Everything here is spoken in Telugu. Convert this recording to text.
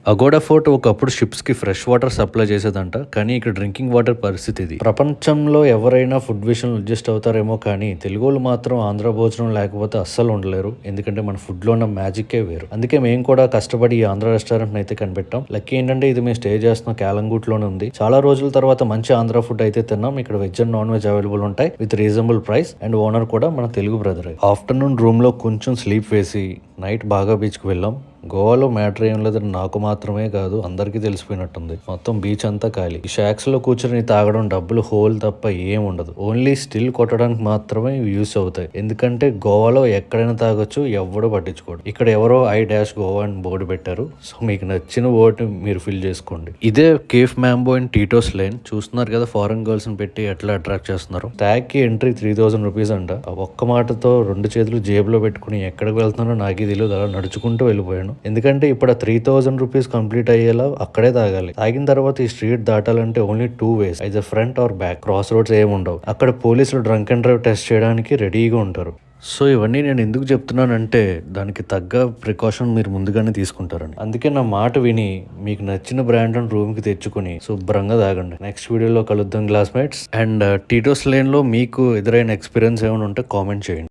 అగోడా ఫోర్ట్ ఒకప్పుడు షిప్స్ కి ఫ్రెష్ వాటర్ సప్లై చేసేదంట. కానీ ఇక్కడ డ్రింకింగ్ వాటర్ పరిస్థితి ఇది. ప్రపంచంలో ఎవరైనా ఫుడ్ విషయంలో అడ్జస్ట్ అవుతారేమో కానీ తెలుగులు మాత్రం ఆంధ్ర భోజనం లేకపోతే అస్సలు ఉండలేరు. ఎందుకంటే మన ఫుడ్ లో ఉన్న మ్యాజిక్కే వేరు. అందుకే మేము కూడా కష్టపడి ఈ ఆంధ్ర రెస్టారెంట్ అయితే కనిపెట్టాం. లక్కీ ఏంటంటే ఇది మేము స్టే చేస్తున్న లోనే ఉంది. చాలా రోజుల తర్వాత మంచి ఆంధ్ర ఫుడ్ అయితే తిన్నాం. ఇక్కడ veg and non veg available ఉంటాయి with reasonable price. And owner కూడా మన తెలుగు బ్రదర్. ఆఫ్టర్నూన్ రూమ్ లో కొంచెం స్లీప్ వేసి నైట్ బాగా బీచ్ కి వెళ్ళాం. గోవాలో మ్యాటర్ ఏం లేదని నాకు మాత్రమే కాదు అందరికీ తెలిసిపోయినట్టుంది. మొత్తం బీచ్ అంతా ఖాళీ. ఈ షాక్స్ లో కూర్చొని తాగడం డబ్బులు హోల్ తప్ప ఏం ఉండదు. ఓన్లీ స్టిల్ కొట్టడానికి మాత్రమే యూస్ అవుతాయి. ఎందుకంటే గోవాలో ఎక్కడైనా తాగొచ్చు, ఎవడు పట్టించుకోడు. ఇక్కడ ఎవరో -గోవా అని బోర్డు పెట్టారు. సో మీకు నచ్చిన బోర్డు మీరు ఫిల్ చేసుకోండి. ఇదే కేఫ్ మ్యాంబో అండ్ టీటోస్ లేన్. చూస్తున్నారు కదా ఫారెన్ గర్ల్స్ ని పెట్టి ఎట్లా అట్రాక్ట్ చేస్తున్నారు. ట్యాగ్ కి ఎంట్రీ 3000 రూపీస్ అంట. ఒక్క మాటతో 2 చేతులు జేబులో పెట్టుకుని ఎక్కడికి వెళ్తున్నారో నాకే తెలియదు. అలా నడుచుకుంటూ వెళ్ళిపోయాను. ఎందుకంటే ఇప్పుడు 3000 రూపీస్ కంప్లీట్ అయ్యేలా అక్కడే తాగాలి. తాగిన తర్వాత ఈ స్ట్రీట్ దాటాలంటే ఓన్లీ 2 వేస్, అయితే front are back. Cross roads ఏమి ఉండవు. అక్కడ పోలీసులు డ్రంక్ అండ్ డ్రైవ్ టెస్ట్ చేయడానికి రెడీగా ఉంటారు. సో ఇవన్నీ నేను ఎందుకు చెప్తున్నానంటే దానికి తగ్గ ప్రికాషన్ మీరు ముందుగానే తీసుకుంటారని. అందుకే నా మాట విని మీకు నచ్చిన బ్రాండ్ రూమ్ కి తెచ్చుకుని శుభ్రంగా తాగండి. నెక్స్ట్ వీడియోలో కలుద్దాం క్లాస్మేట్స్. అండ్ టీటోస్ లేన్ లో మీకు ఎదురైన ఎక్స్పీరియన్స్ ఏమైనా ఉంటే కామెంట్ చేయండి.